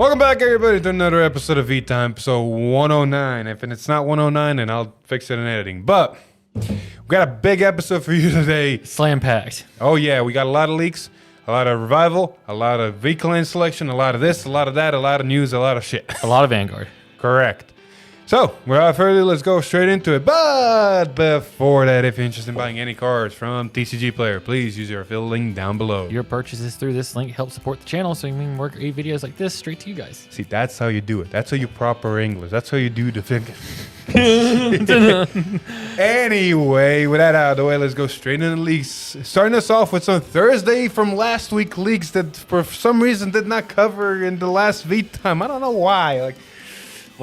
Welcome back, everybody, to another episode of V-Time, episode 109. If it's not 109, then I'll fix it in editing. But we got a big episode for you today. Slam packed. Oh, yeah. We got a lot of leaks, a lot of revival, a lot of V-Clan selection, a lot of this, a lot of that, a lot of news, a lot of shit. A lot of Vanguard. Correct. So, without further ado, let's go straight into it. But before that, if you're interested in buying any cards from TCG Player, please use your affiliate link down below. Your purchases through this link help support the channel so we can work videos like this straight to you guys. See, that's how you do it. That's how you proper English. That's how you do the thing. Anyway, with that out of the way, let's go straight into the leaks. Starting us off with some Thursday from last week leaks that for some reason did not cover in the last V-Time. I don't know why.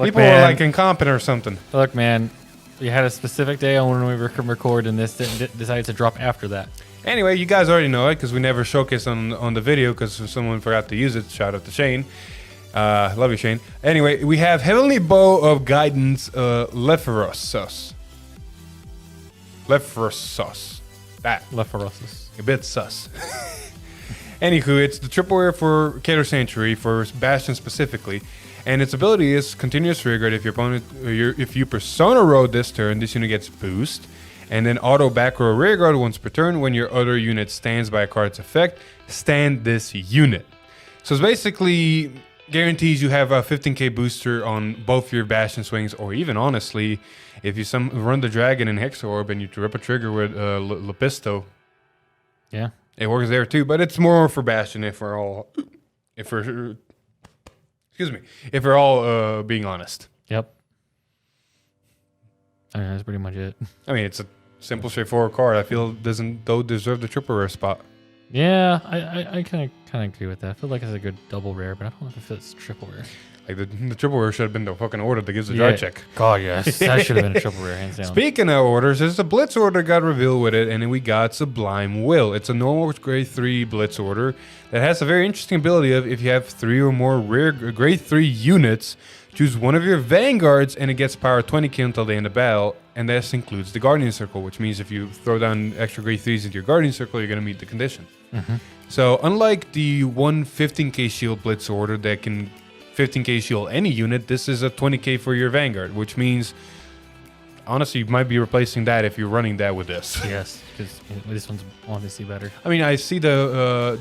People were like incompetent or something. Look, man, we had a specific day on when we record, and this decided to drop after that. Anyway, you guys already know it because we never showcased on the video because someone forgot to use it. Shout out to Shane. Love you, Shane. Anyway, we have Heavenly Bow of Guidance, Lepharos. That. Lepharos. A bit sus. Anywho, it's the triple rare for Cater Sanctuary, for Bastion specifically. And its ability is continuous rearguard. If you persona road this turn, this unit gets boost. And then auto back row rearguard once per turn. When your other unit stands by a card's effect, stand this unit. So it's basically guarantees you have a 15k booster on both your Bastion swings, or even honestly, if you run the Dragon in Hex Orb and you rip a trigger with Lepisto, yeah, it works there too. But it's more for Bastion if we're all being honest. Yep. I mean, that's pretty much it. I mean, it's a simple, straightforward card. I feel it doesn't deserve the triple rare spot. Yeah, I kind of agree with that. I feel like it's a good double rare, but I don't know if it's triple rare. Like the triple rare should have been the fucking order that gives the dry check. God, yes. That should have been a triple rare, hands down. Speaking of orders, there's a Blitz order got revealed with it, and then we got Sublime Will. It's a normal grade 3 Blitz order that has a very interesting ability of if you have 3 or more rare grade 3 units, choose one of your Vanguards, and it gets power 20k until the end of battle, and this includes the Guardian Circle, which means if you throw down extra grade 3s into your Guardian Circle, you're going to meet the condition. Mm-hmm. So unlike the 15k shield Blitz order that can 15k shield any unit, this is a 20k for your Vanguard, which means honestly you might be replacing that if you're running that with this. Yes, because this one's obviously better. I mean, I see the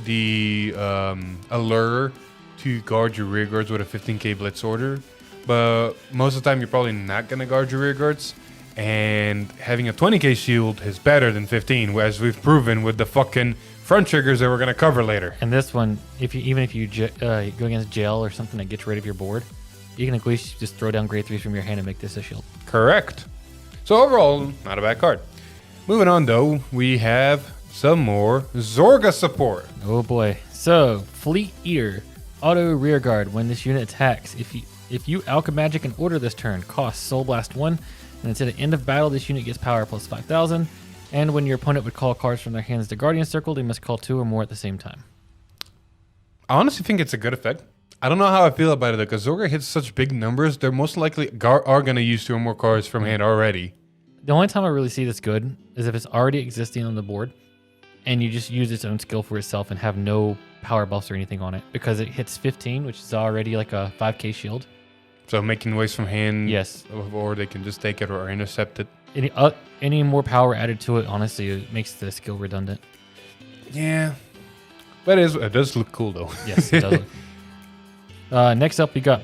allure to guard your rear guards with a 15k Blitz order, but most of the time you're probably not going to guard your rear guards, and having a 20k shield is better than 15, as we've proven with the fucking front triggers that we're going to cover later. And this one, if you go against jail or something that gets rid of your board, you can at least just throw down grade 3s from your hand and make this a shield. Correct. So overall, not a bad card. Moving on though, we have some more Zorga support. Oh boy. So, Fleet Eater, auto rear guard. When this unit attacks, if you Alchemagic an order this turn, costs Soul Blast 1, and until the end of battle, this unit gets power plus 5,000. And when your opponent would call cards from their hands to Guardian Circle, they must call 2 or more at the same time. I honestly think it's a good effect. I don't know how I feel about it, because Zorga hits such big numbers, they're most likely are going to use 2 or more cards from hand already. The only time I really see this good is if it's already existing on the board, and you just use its own skill for itself and have no power buffs or anything on it, because it hits 15, which is already like a 5k shield. So making waste from hand, yes, or they can just take it or intercept it. Any more power added to it, honestly, it makes the skill redundant. Yeah, but it does look cool though. Yes, it does. Next up, we got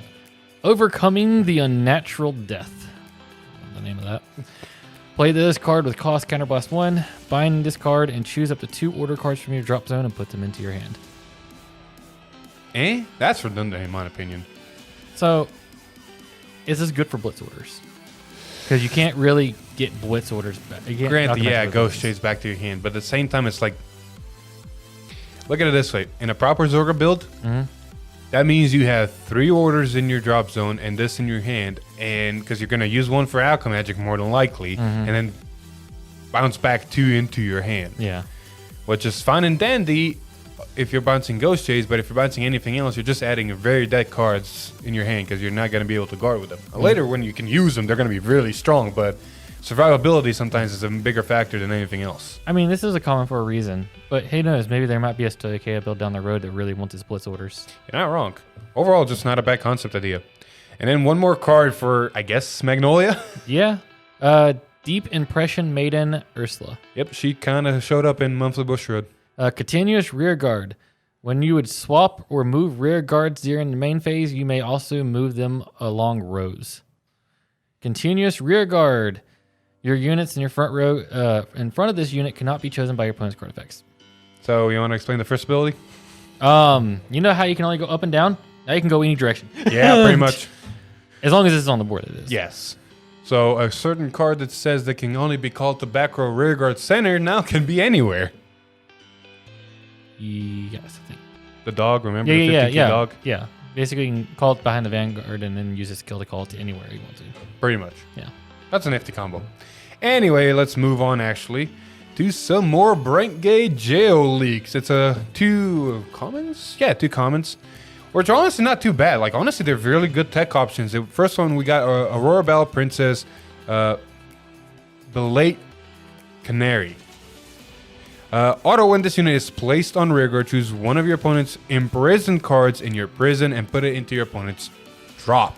Overcoming the Unnatural Death. The name of that. Play this card with cost counterblast 1, bind this card, and choose up to 2 order cards from your drop zone and put them into your hand. That's redundant in my opinion. So, is this good for Blitz orders? Because you can't really get Blitz orders back. Granted, yeah, Ghost Shades back to your hand, but at the same time, it's like, look at it this way. In a proper Zorga build, that means you have 3 orders in your drop zone and this in your hand, and because you're going to use 1 for Alchemagic more than likely, and then bounce back 2 into your hand. Yeah. Which is fine and dandy if you're bouncing Ghost Shades, but if you're bouncing anything else, you're just adding very dead cards in your hand because you're not going to be able to guard with them. Later, when you can use them, they're going to be really strong, but survivability sometimes is a bigger factor than anything else. I mean, this is a common for a reason, but who knows? Maybe there might be a Stoicheia build down the road that really wants its blitz orders. You're not wrong. Overall, just not a bad concept idea. And then one more card for, I guess, Magnolia. Yeah. Deep Impression Maiden Ursula. Yep, she kind of showed up in Monthly Bushroad. Continuous Rear Guard. When you would swap or move rear guards during the main phase, you may also move them along rows. Continuous Rear Guard. Your units in your front row, in front of this unit, cannot be chosen by your opponent's card effects. So you want to explain the first ability? You know how you can only go up and down? Now you can go any direction. Yeah, pretty much. As long as it's on the board, it is. Yes. So a certain card that says that can only be called the back row rear guard center now can be anywhere. Yes, I think. The dog, remember the 50 dog? Yeah. Basically, you can call it behind the Vanguard and then use a skill to call it to anywhere you want to. Pretty much. Yeah. That's a nifty combo. Anyway, let's move on actually to some more Brent Gay jail leaks. It's two commons? Yeah, two commons. Which are honestly not too bad. Like, honestly, they're really good tech options. The first one, we got Aurora Battle Princess, the late Canary. Auto, when this unit is placed on rearguard, choose one of your opponent's imprisoned cards in your prison and put it into your opponent's drop.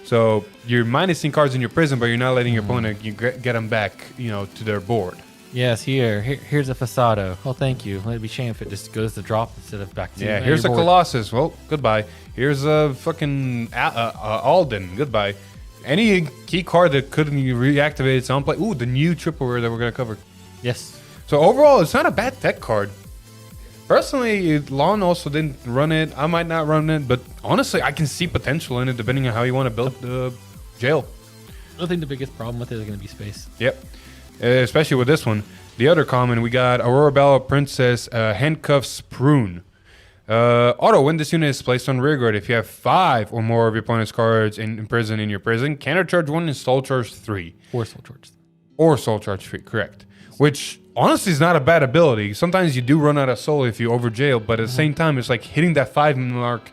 So you're minusing cards in your prison, but you're not letting your opponent get them back, to their board. Yes, here's a Fasado. Oh, thank you. It'd be a shame if it just goes to drop instead of back to Yeah, here's a board. Colossus. Well, goodbye. Here's a fucking Alden. Goodbye. Any key card that couldn't reactivate its own play. Ooh, the new triple rare that we're going to cover. Yes. So overall, it's not a bad tech card. Personally, Lon also didn't run it. I might not run it, but honestly, I can see potential in it depending on how you want to build the jail. I think the biggest problem with it is going to be space. Yep. Especially with this one. The other common, we got Aurora Battle Princess, Handcuffs Prune. Auto, when this unit is placed on rearguard, if you have 5 or more of your opponent's cards in your prison, countercharge 1 and soul charge 3. Or soul charge. Or soul charge 3, correct. Which honestly is not a bad ability. Sometimes you do run out of soul if you over jail, but at the same time, it's like hitting that 5 mark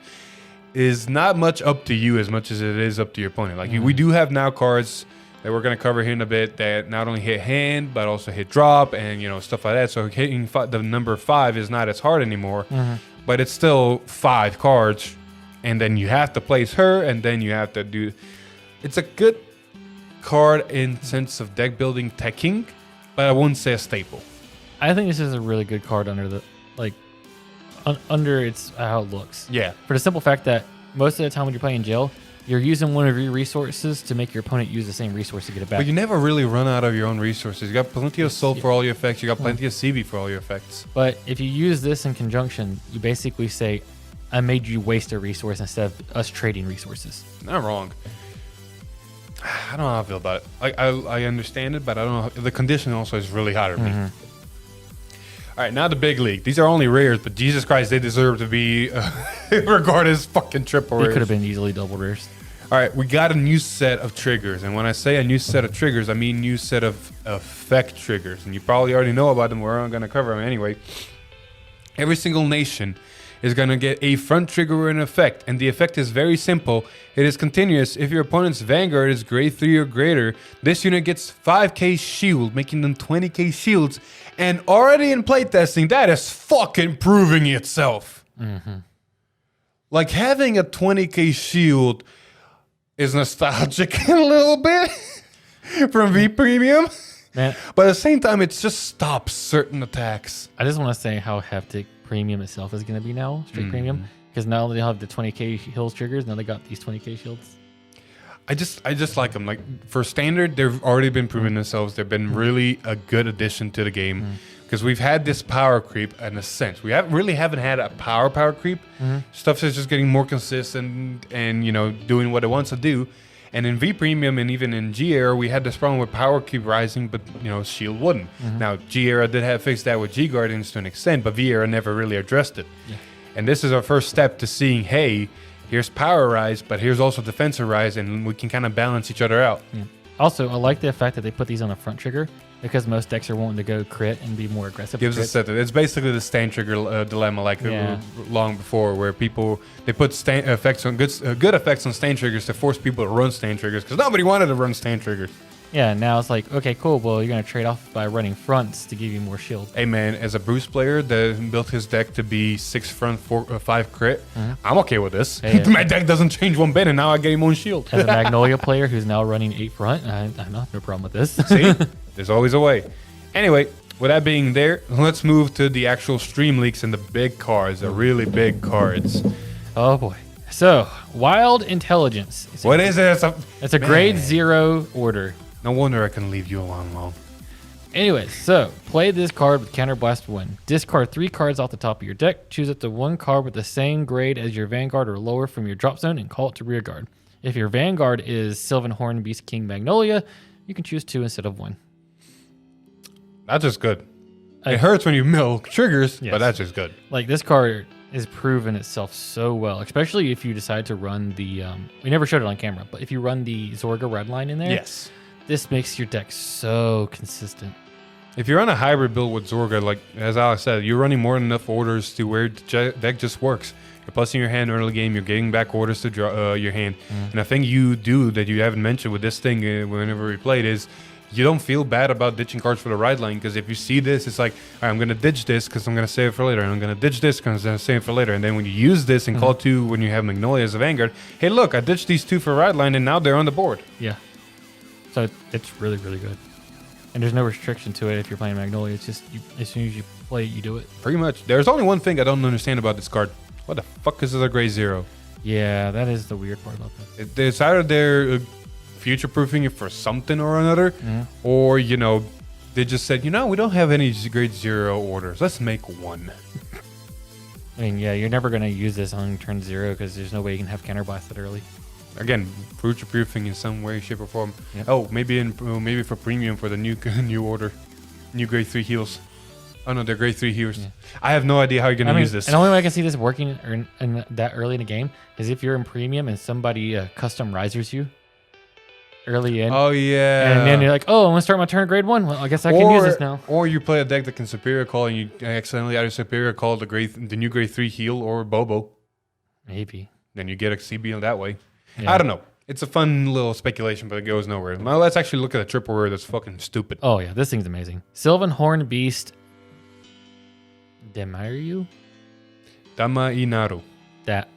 is not much up to you as much as it is up to your opponent. Like we do have now cards that we're going to cover here in a bit that not only hit hand, but also hit drop and, stuff like that. So hitting the number 5 is not as hard anymore, but it's still 5 cards. And then you have to place her, and then you have to do... It's a good card in sense of deck building teching, but I wouldn't say a staple. I think this is a really good card under the, under its how it looks. Yeah. For the simple fact that most of the time when you're playing jail, you're using one of your resources to make your opponent use the same resource to get it back. But you never really run out of your own resources. You got plenty of soul for all your effects. You got plenty of CB for all your effects. But if you use this in conjunction, you basically say, I made you waste a resource instead of us trading resources. Not wrong. I don't know how I feel about it. I understand it, but I don't know. The condition also is really hot on me. All right, now the big league. These are only rares, but Jesus Christ, they deserve to be regarded as fucking triple rares. They could have been easily double rares. All right, we got a new set of triggers. And when I say a new set of triggers, I mean new set of effect triggers. And you probably already know about them. We're not going to cover them anyway. Every single nation is going to get a front trigger or an effect. And the effect is very simple. It is continuous. If your opponent's Vanguard is grade 3 or greater, this unit gets 5k shield, making them 20k shields. And already in playtesting, that is fucking proving itself. Like having a 20k shield is nostalgic a little bit from V Premium. Man, but at the same time, it just stops certain attacks. I just want to say how hefty Premium itself is going to be now, straight Premium. Because now they have the 20k heals triggers, now they got these 20k shields. I just like them. Like for standard, they've already been proving themselves. They've been really a good addition to the game because we've had this power creep in a sense. We haven't had a power creep. Stuff is just getting more consistent and doing what it wants to do. And in V Premium and even in G Era, we had this problem with power keep rising, but Shield wouldn't. Now G Era did have fixed that with G Guardians to an extent, but V Era never really addressed it. And this is our first step to seeing, hey, here's power rise, but here's also defensive rise, and we can kind of balance each other out. Also, I like the fact that they put these on a front trigger because most decks are wanting to go crit and be more aggressive. Gives us that. It's basically the stand trigger dilemma, like long before, where they put effects on good effects on stand triggers to force people to run stand triggers because nobody wanted to run stand triggers. Yeah, now it's like, okay, cool. Well, you're going to trade off by running fronts to give you more shield. Hey, man, as a Bruce player that built his deck to be 6 front, 5 crit, I'm okay with this. Hey, My deck doesn't change one bit, and now I get him on shield. As a Magnolia player who's now running 8 front, I don't have no problem with this. See? There's always a way. Anyway, with that being there, let's move to the actual stream leaks and the big cards, the really big cards. Oh, boy. So, Wild Intelligence. What is it? It's a grade 0 order. No wonder I can leave you alone long. Anyways, so play this card with Counterblast 1. Discard 3 cards off the top of your deck. Choose up to 1 card with the same grade as your Vanguard or lower from your drop zone and call it to rear guard. If your Vanguard is Sylvan Horn Beast King Magnolia, you can choose 2 instead of 1. That's just good. It hurts when you mill triggers, Yes. but that's just good. Like, this card is proven itself so well, especially if you decide to run the... we never showed it on camera, but if you run the Zorga red line in there, Yes. this makes your deck so consistent. If you're on a hybrid build with Zorga, like as Alex said, you're running more than enough orders to where the deck just works. You're plussing your hand early game, you're getting back orders to draw your hand. And a thing you do that you haven't mentioned with this thing whenever we played is you don't feel bad about ditching cards for the ride line, because if you see this, it's like, all right, I'm going to ditch this because I'm going to save it for later, and I'm going to ditch this because I'm going to save it for later. And then when you use this and call 2 when you have Magnolia as a Vanguard, hey, look, I ditched these 2 for ride line, and now they're on the board. Yeah. So it's really, really good. And there's no restriction to it if you're playing Magnolia. It's just as soon as you play it, you do it. Pretty much. There's only one thing I don't understand about this card. What the fuck is this a grade 0? Yeah, that is the weird part about this. It's either they're future-proofing it for something or another, or, you know, they just said, you know, we don't have any grade 0 orders. Let's make one. I mean, yeah, you're never going to use this on turn 0 because there's no way you can have counterblast it early. Again, future-proofing in some way, shape, or form. Yep. Oh, maybe for premium for the new order. New grade 3 heals. Oh, no, they're grade 3 healers. Yeah. I have no idea how you're going to use this. And the only way I can see this working in that early in the game is if you're in premium and somebody custom risers you early in. Oh, yeah. And then you're like, oh, I'm going to start my turn grade 1. Well, I guess I can use this now. Or you play a deck that can Superior Call and you accidentally either Superior Call the new grade 3 heal or Bobo. Maybe. Then you get a CB that way. Yeah. I don't know. It's a fun little speculation, but it goes nowhere. Now let's actually look at a triple rare that's fucking stupid. Oh, yeah. This thing's amazing. Sylvan Horn Beast Demaru? Dama Inaru. That.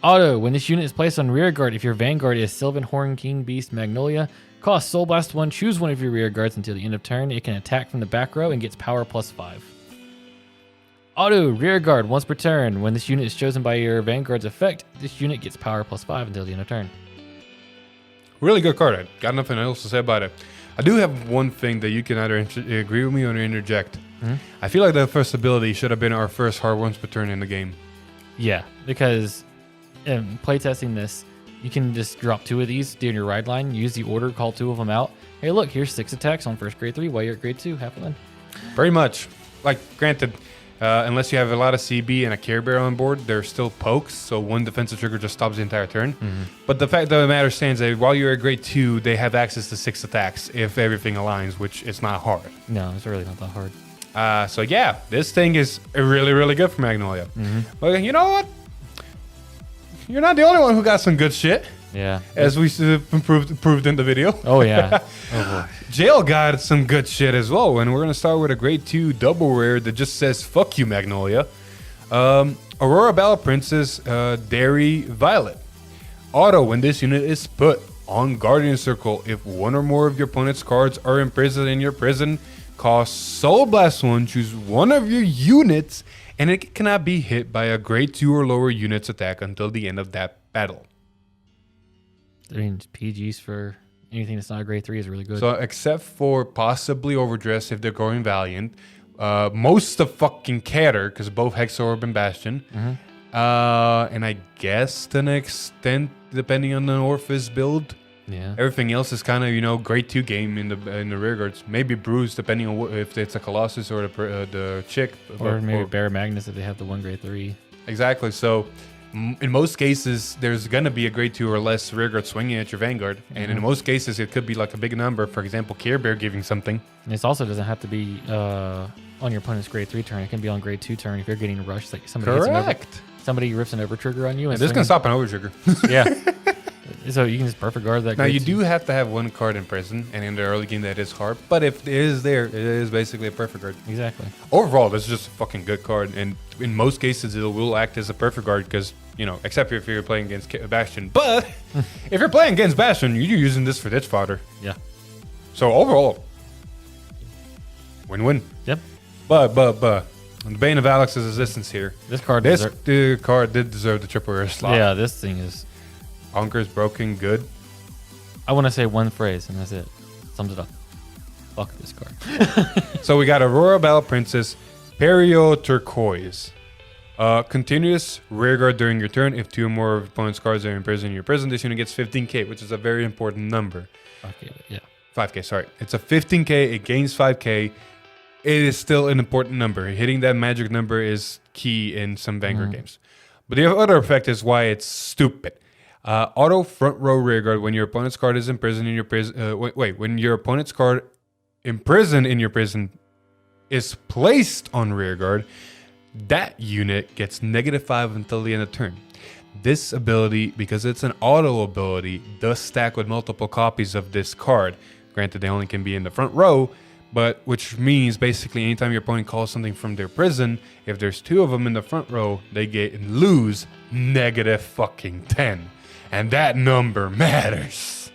Auto. When this unit is placed on rear guard, if your Vanguard is Sylvan Horn King Beast Magnolia, cost Soul Blast 1, choose one of your rear guards until the end of turn. It can attack from the back row and gets power +5. Auto. Rear guard once per turn. When this unit is chosen by your Vanguard's effect, this unit gets power +5 until the end of turn. Really good card. I got nothing else to say about it. I do have one thing that you can either agree with me or interject. I feel like the first ability should have been our first hard once per turn in the game. Yeah, because in playtesting this, you can just drop 2 of these during your ride line, use the order, call 2 of them out. Hey, look, here's 6 attacks on first grade 3 while you're at grade 2. Have fun. Very much. Like, granted, unless you have a lot of CB and a Care Bear on board, there's still pokes, so one defensive trigger just stops the entire turn. But the fact of the matter stands that while you're at grade 2, they have access to 6 attacks if everything aligns, which is not hard. No, it's really not that hard. So yeah, this thing is really, really good for Magnolia. But you know what? You're not the only one who got some good shit. Yeah. As we proved in the video. Oh, yeah. Oh, Jail got some good shit as well. And we're going to start with a grade 2 double rare that just says, fuck you, Magnolia. Aurora Bella Princess, Dairy Violet. Auto, when this unit is put on Guardian Circle, if one or more of your opponent's cards are imprisoned in your prison, cost Soul Blast 1, choose one of your units, and it cannot be hit by a grade 2 or lower unit's attack until the end of that battle. I mean, PGs for anything that's not a grade 3 is really good. So except for possibly Overdress if they're going Valiant, most of fucking Catter, because both Hexorb and Bastion, and I guess to an extent, depending on the Orphis build, yeah. Everything else is kind of, you know, grade 2 game in the rear guards. Maybe Bruise, depending on if it's a Colossus or the Chick. Or maybe Bear Magnus if they have the 1 grade 3. Exactly. So in most cases, there's going to be a grade 2 or less rear guard swinging at your Vanguard. And in most cases, it could be like a big number. For example, Care Bear giving something. And this also doesn't have to be on your opponent's grade 3 turn. It can be on grade 2 turn if you're getting rushed. Like somebody rips an over trigger on you. And this can stop an over trigger. Yeah. So you can just perfect guard that. Now, you grade do 2. have to have one card in prison, and in the early game that is hard. But if it is there, it is basically a perfect guard. Exactly. Overall, this is just a fucking good card, and in most cases, it will act as a perfect guard because, except if you're playing against Bastion. But if you're playing against Bastion, you're using this for ditch fodder. Yeah. So overall, win-win. Yep. But the Bane of Alex's existence here. This card. The card did deserve the triple rare slot. Yeah, this thing is. Bonkers, broken, good. I want to say one phrase, and that's it. Sums it up. Fuck this card. So we got Aurora Battle Princess, Perio Turquoise. Continuous rearguard during your turn. If 2 or more of opponent's cards are imprisoned in your prison, this unit gets 15k, which is a very important number. Okay, yeah. 5k, sorry. It's a 15k, it gains 5k. It is still an important number. Hitting that magic number is key in some Vanguard games. But the other effect is why it's stupid. Auto front row rearguard when your opponent's card is imprisoned in your prison. When your opponent's card imprisoned in your prison is placed on rearguard, that unit gets -5 until the end of turn. This ability, because it's an auto ability, does stack with multiple copies of this card. Granted, they only can be in the front row, but which means basically anytime your opponent calls something from their prison, if there's 2 of them in the front row, they lose -10. And that number matters.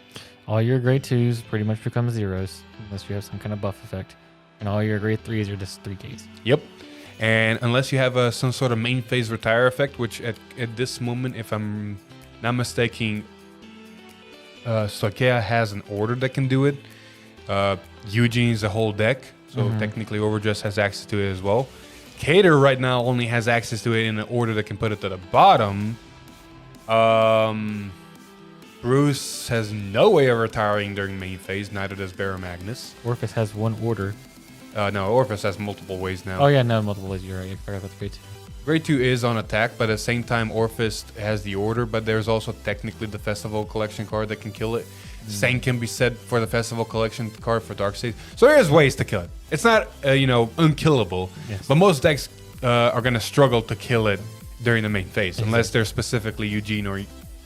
All your grade 2s pretty much become 0s, unless you have some kind of buff effect. And all your grade 3s are just 3Ks. Yep. And unless you have some sort of main phase retire effect, which at this moment, if I'm not mistaken, Sokea has an order that can do it. Eugene's a whole deck, so technically Overdress has access to it as well. Cater right now only has access to it in an order that can put it to the bottom. Bruce has no way of retiring during main phase, neither does Baron Magnus. Orphis has one order. No, Orphis has multiple ways now. Oh yeah, no, multiple ways. You're right. I forgot about the grade 2. Grade 2 is on attack, but at the same time, Orphis has the order, but there's also technically the Festival Collection card that can kill it. Same can be said for the Festival Collection card for Darkseid. So there's ways to kill it. It's not, unkillable, Yes. but most decks are going to struggle to kill it during the main phase, unless they're specifically Eugene or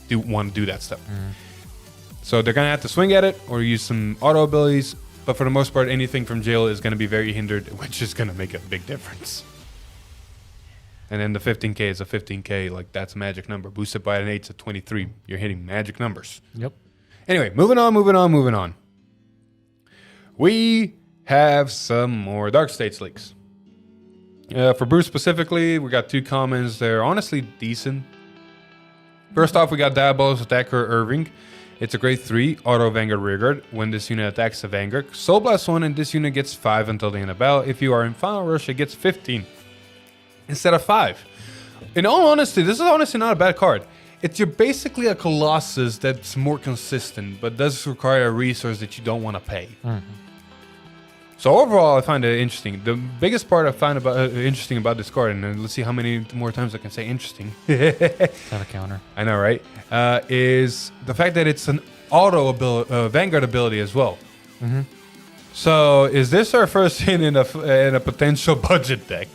do want to do that stuff. So they're going to have to swing at it or use some auto abilities, but for the most part, anything from jail is going to be very hindered, which is going to make a big difference. And then the 15k is a 15k, like that's a magic number. Boosted by an 8 to 23. You're hitting magic numbers. Yep. Anyway, moving on. We have some more Dark States leaks. For Bruce specifically, we got 2 commons. They're honestly decent. First off, we got Diabolus Attacker Irving. It's a grade 3 auto Vanguard rearguard. When this unit attacks a Vanguard, Soul Blast 1, and this unit gets 5 until the end of battle. If you are in Final Rush, it gets 15 instead of 5. In all honesty, this is honestly not a bad card. You're basically a Colossus that's more consistent, but does require a resource that you don't want to pay. So overall, I find it interesting. The biggest part I find interesting about this card, and let's see how many more times I can say interesting. Have a counter. I know, right? Is the fact that it's an auto Vanguard ability as well. So is this our first hint in a potential budget deck?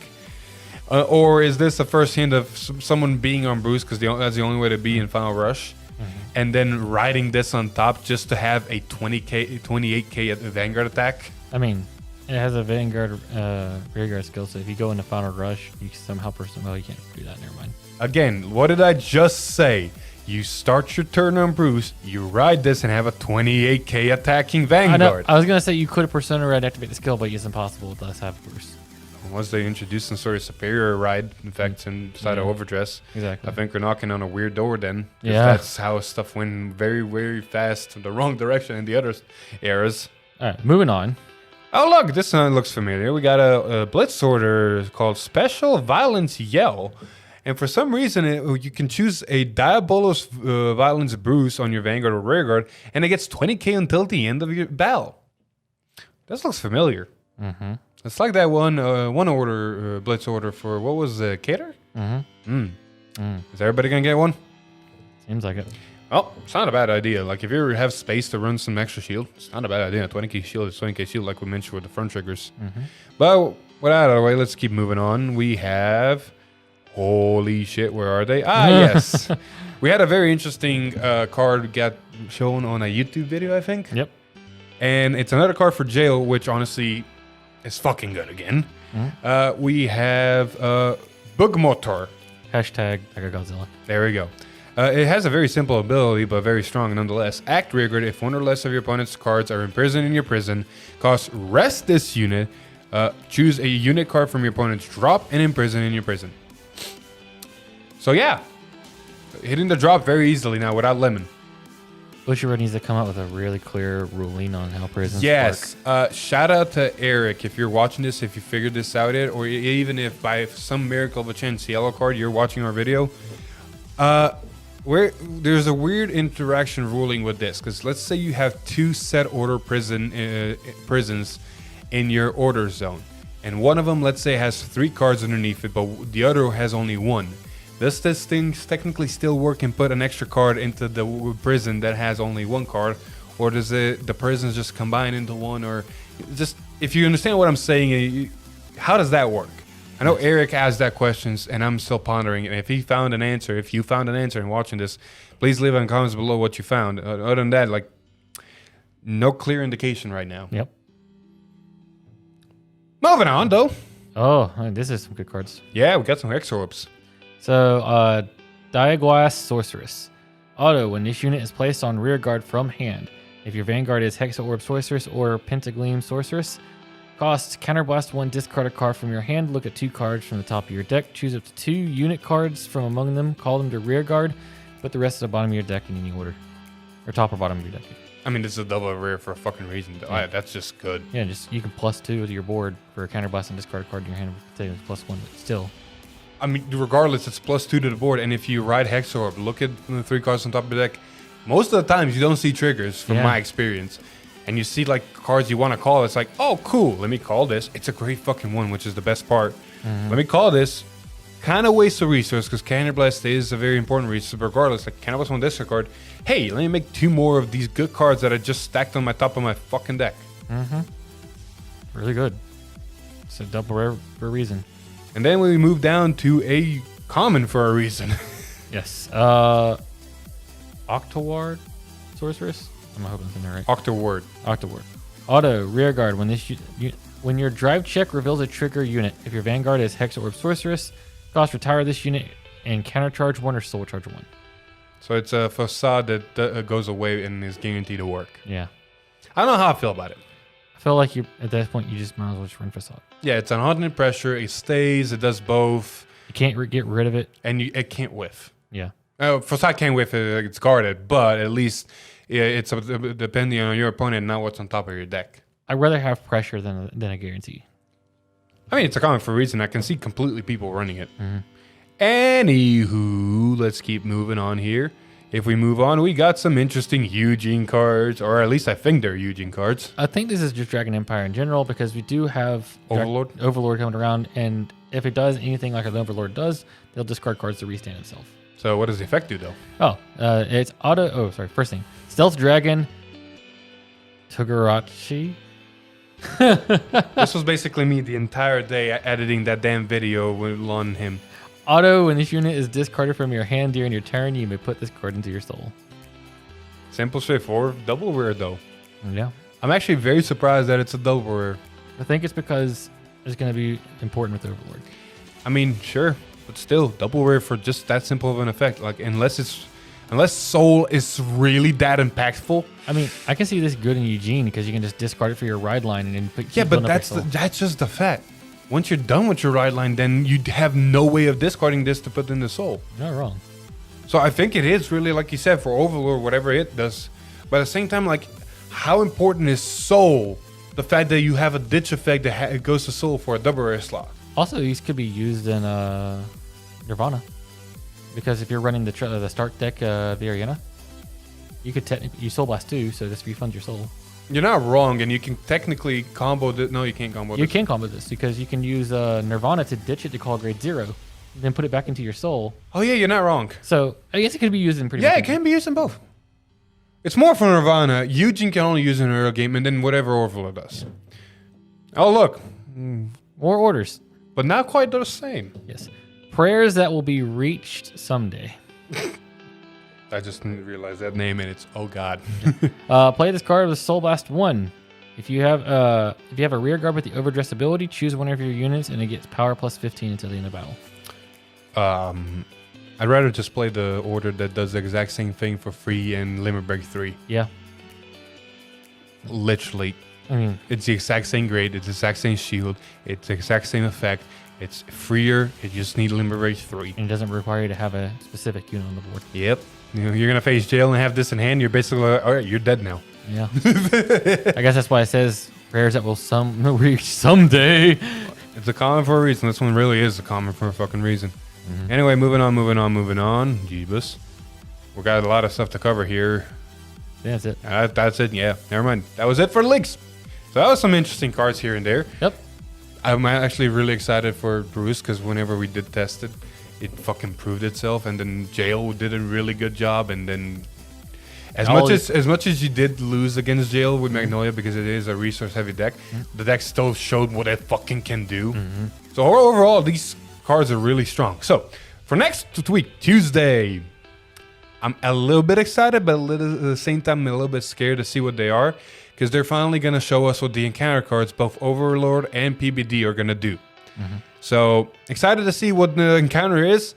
Or is this the first hint of someone being on Bruce because that's the only way to be in Final Rush, and then riding this on top just to have a 28k Vanguard attack? I mean, it has a Vanguard rearguard skill, so if you go into Final Rush, you somehow well, you can't do that. Never mind. Again, what did I just say? You start your turn on Bruce, you ride this, and have a 28k attacking Vanguard. I was gonna say you could Persona Red activate the skill, but it's impossible with us have Bruce. Once they introduce some sort of superior ride effects inside of Overdress, Exactly. I think we're knocking on a weird door then. Yeah. That's how stuff went very, very fast in the wrong direction in the other eras. All right, moving on. Oh, look, this one looks familiar. We got a Blitz order called Special Violence Yell. And for some reason, you can choose a Diabolus Violence Bruce on your Vanguard or Rearguard, and it gets 20k until the end of your battle. This looks familiar. It's like that one order Blitz order for, what was the Cater? Is everybody going to get one? Seems like it. Well, it's not a bad idea. Like, if you ever have space to run some extra shield, it's not a bad idea. 20k shield is 20k shield, like we mentioned with the front triggers. But with that out of the way, let's keep moving on. We have Holy shit, where are they? Ah, yes. We had a very interesting card got shown on a YouTube video, I think. Yep. And it's another card for jail, which honestly is fucking good again. We have Bugmotor. Hashtag Mechagodzilla. There we go. It has a very simple ability, but very strong nonetheless. Act Rearguard if one or less of your opponent's cards are imprisoned in your prison. Cost rest this unit. Choose a unit card from your opponent's drop and imprison in your prison. So yeah, hitting the drop very easily now without lemon. Bushiroad needs to come out with a really clear ruling on how prisons Yes. work. Shout out to Eric if you're watching this, if you figured this out yet, or even if by some miracle of a chance, yellow card, you're watching our video. Where there's a weird interaction ruling with this, because let's say you have 2 set order prisons in your order zone, and one of them, let's say, has 3 cards underneath it, but the other has only 1. Does this thing technically still work and put an extra card into the prison that has only 1 card, or does the prisons just combine into one, or just, if you understand what I'm saying, how does that work? I know Eric asked that questions, and I'm still pondering it. If you found an answer and watching this, please leave in the comments below what you found. Other than that, like, no clear indication right now. Yep. Moving on, though. Oh, this is some good cards. Yeah, we got some Hex Orbs. So, Diagwas Sorceress. Auto, when this unit is placed on rear guard from hand. If your Vanguard is Hexaorb Sorceress or Pentagleam Sorceress, costs Counterblast 1, discard a card from your hand, look at 2 cards from the top of your deck, choose up to 2 unit cards from among them, call them to rear guard, put the rest at the bottom of your deck in any order. Or top or bottom of your deck. I mean, this is a double rare for a fucking reason, though. Yeah. That's just good. Yeah, just you can +2 to your board for a Counterblast and discard a card in your hand with +1, but still. I mean, regardless, it's +2 to the board, and if you ride Hex Orb, look at the 3 cards on top of the deck. Most of the times, you don't see triggers, from my experience. And you see, like, cards you want to call, it's like, oh, cool, let me call this. It's a great fucking one, which is the best part. Let me call this. Kind of waste a resource, because Counterblast is a very important resource, regardless. Like, Counterblast 1 discard card. Hey, let me make 2 more of these good cards that I just stacked on my top of my fucking deck. Really good. It's a double rare for a reason. And then we move down to a common for a reason. Yes. Octoward Sorceress? I'm hoping I'm saying that right. Octoward. Octoward. Auto, rear guard. When your drive check reveals a trigger unit, if your Vanguard is Hexaorb Sorceress, cost retire this unit and countercharge 1 or soul charge 1. So it's a facade that goes away and is guaranteed to work. Yeah. I don't know how I feel about it. I feel like at that point you just might as well just run facade. Yeah, it's an alternate pressure. It stays. It does both. You can't get rid of it. And it can't whiff. Yeah. Facade can't whiff. It's guarded, but at least it's depending on your opponent, not what's on top of your deck. I'd rather have pressure than a guarantee. I mean, it's a common for a reason. I can see completely people running it. Anywho, let's keep moving on here. If we move on, we got some interesting Eugene cards, or at least I think they're Eugene cards. I think this is just Dragon Empire in general because we do have Overlord coming around, and if it does anything like an Overlord does, they'll discard cards to restand itself. So what does the effect do, though? Oh, it's auto. Oh, sorry. First thing, Stealth Dragon Togarachi. This was basically me the entire day editing that damn video on him. Auto, when this unit is discarded from your hand during your turn, you may put this card into your soul. Simple, straightforward. Double rare, though. Yeah. I'm actually very surprised that it's a double rare. I think it's because it's going to be important with Overlord. I mean, sure, but still, double rare for just that simple of an effect. Like, unless Soul is really that impactful. I mean, I can see this good in Eugene because you can just discard it for your ride line and then put. Yeah, but that's just the fact. Once you're done with your ride line, then you have no way of discarding this to put in the soul. You're not wrong. So I think it is really, like you said, for Overlord, whatever it does. But at the same time, like, how important is soul? The fact that you have a ditch effect that it goes to soul for a double rare slot. Also, these could be used in Nirvana, because if you're running the start deck Veeeeerrryyyy, you could technically use Soul Blast too, so this refunds your soul. You're not wrong, and you can technically combo this. No, you can't combo this. You can combo this because you can use Nirvana to ditch it to call grade 0, then put it back into your soul. Oh yeah, you're not wrong. So I guess it could be used in pretty much. Yeah, it can be used in both. It's more for Nirvana. Eugene can only use it in an early game, and then whatever Overlord does. Oh look, More orders. but not quite the same. Yes. Prayers that will be reached someday. I just didn't realize that name, and it's oh god. Play this card with Soul Blast 1. If you have a rear guard with the overdress ability, choose one of your units, and it gets power plus 15 until the end of battle. I'd rather just play the order that does the exact same thing for free in Limit Break 3. Yeah. Literally. I mean, It's the exact same grade, it's the exact same shield, it's the exact same effect, it's freer, you just need Limit Break 3. and it doesn't require you to have a specific unit on the board. Yep. You're going to face jail and have this in hand, you're basically like, all right, you're dead now. Yeah. I guess that's why it says prayers that will reach someday. It's a common for a reason. This one really is a common for a fucking reason. Anyway, moving on. Jeebus. We got a lot of stuff to cover here. Yeah, that's it. That's it. Yeah, never mind. That was it for leaks. So that was some interesting cards here and there. Yep. I'm actually really excited for Bruce because whenever we did test it, it fucking proved itself. And then Jail did a really good job. And then as much as you did lose against Jail with Magnolia because it is a resource heavy deck, the deck still showed what it fucking can do. So overall, these cards are really strong. So for next week, Tuesday, I'm a little bit excited, but at the same time, I'm a little bit scared to see what they are because they're finally going to show us what the encounter cards, both Overlord and PBD, are going to do. So excited to see what the encounter is.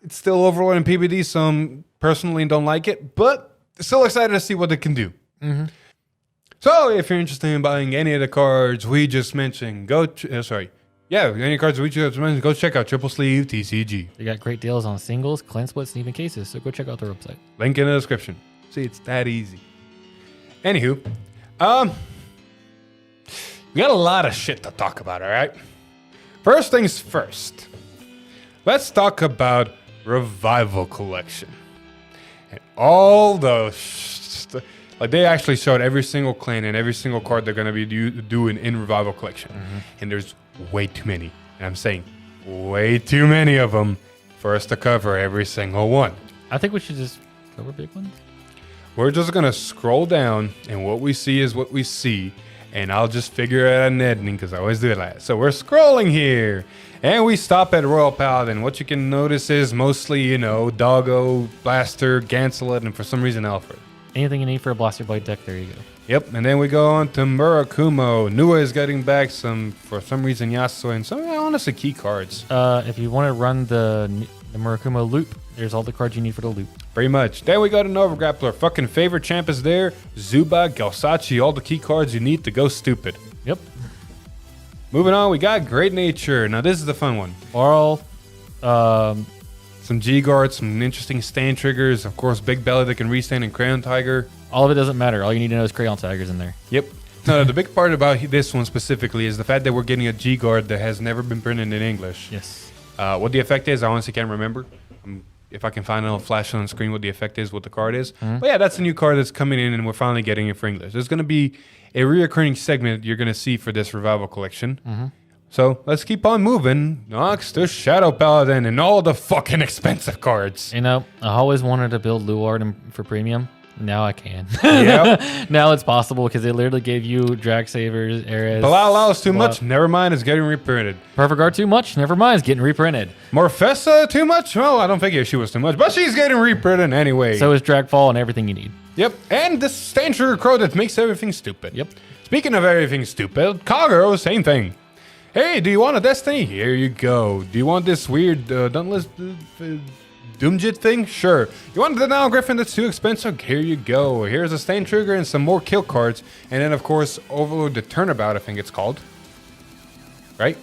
It's still Overlord and PBD, so personally don't like it, but still excited to see what it can do. So if you're interested in buying any of the cards we just mentioned, any cards we just mentioned, go check out Triple Sleeve TCG. They got great deals on singles, clean splits, and even cases, so go check out their website. Link in the description. See, it's that easy. Anywho, we got a lot of shit to talk about, all right? First things first. Let's talk about Revival Collection. And all the like they actually showed every single clan and every single card they're going to be doing in Revival Collection. And there's way too many. And I'm saying way too many of them for us to cover every single one. I think we should just cover big ones. We're just going to scroll down, and what we see is what we see. And I'll just figure it out an editing because I always do it like that. So we're scrolling here. And we stop at Royal Paladin. What you can notice is mostly, Doggo, Blaster, Ganselet, and for some reason Alfred. Anything you need for a Blaster Blade deck, there you go. Yep, and then we go on to Murakumo. Nua is getting back for some reason, Yasuo, and some honestly key cards. If you want to run the Murakumo loop, there's all the cards you need for the loop. Pretty much. Then we go to Nova Grappler. Fucking favorite champ is there. Zuba, Galsachi, all the key cards you need to go stupid. Yep. Moving on, we got Great Nature. Now this is the fun one. Oral, some G-Guards, some interesting stand triggers. Of course, Big Belly that can restand and Crayon Tiger. all of it doesn't matter. All you need to know is Crayon Tigers in there. Yep. No, the big part about this one specifically is the fact that we're getting a G-Guard that has never been printed in English. Yes. What the effect is, I honestly can't remember. If I can find it, I'll flash on the screen what the effect is, what the card is. Mm-hmm. But yeah, that's a new card that's coming in, and we're finally getting it for English. There's going to be a reoccurring segment you're going to see for this Revival Collection. Mm-hmm. So let's keep on moving. Nox to Shadow Paladin and all the fucking expensive cards. You know, I always wanted to build Luard for premium. Now I can. Yep. Now it's possible because they literally gave you Drag Savers, Eras. Palala is too much. Never mind, it's getting reprinted. Perfect Guard too much. Never mind, it's getting reprinted. Morfessa too much? Well, I don't figure she was too much, but she's getting reprinted anyway. So is Dragfall and everything you need. Yep, and this Stancher Crow that makes everything stupid. Yep. Speaking of everything stupid, Kagero, same thing. Hey, do you want a Destiny? Here you go. Do you want this weird Dauntless Doomjit thing? Sure. You want the Nile Griffin that's too expensive? Here you go. Here's a Stain Trigger and some more kill cards. And then, of course, Overlord the Turnabout, I think it's called. Right?